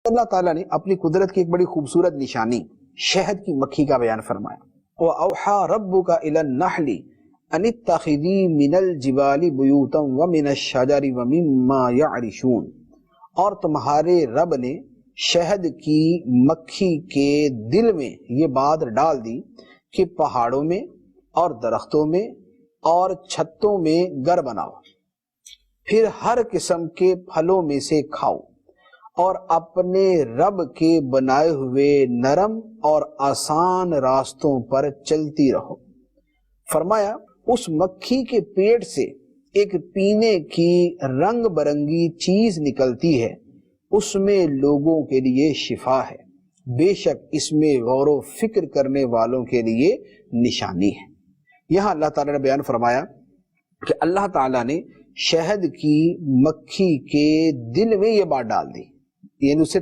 اللہ تعالیٰ نے اپنی قدرت کی ایک بڑی خوبصورت نشانی شہد کی مکھی کا بیان فرمایا. وَأَوْحَى رَبُّكَ إِلَى النَّحْلِ أَنِ اتَّخِذِي مِنَ الْجِبَالِ بُيُوتًا وَمِنَ الشَّجَرِ وَمِمَّا يَعْرِشُونَ. اور تمہارے رب نے شہد کی مکھی کے دل میں یہ بات ڈال دی کہ پہاڑوں میں اور درختوں میں اور چھتوں میں گھر بناؤ، پھر ہر قسم کے پھلوں میں سے کھاؤ اور اپنے رب کے بنائے ہوئے نرم اور آسان راستوں پر چلتی رہو. فرمایا اس مکھی کے پیٹ سے ایک پینے کی رنگ برنگی چیز نکلتی ہے، اس میں لوگوں کے لیے شفا ہے، بے شک اس میں غور و فکر کرنے والوں کے لیے نشانی ہے. یہاں اللہ تعالیٰ نے بیان فرمایا کہ اللہ تعالیٰ نے شہد کی مکھی کے دل میں یہ بات ڈال دی، یعنی اسے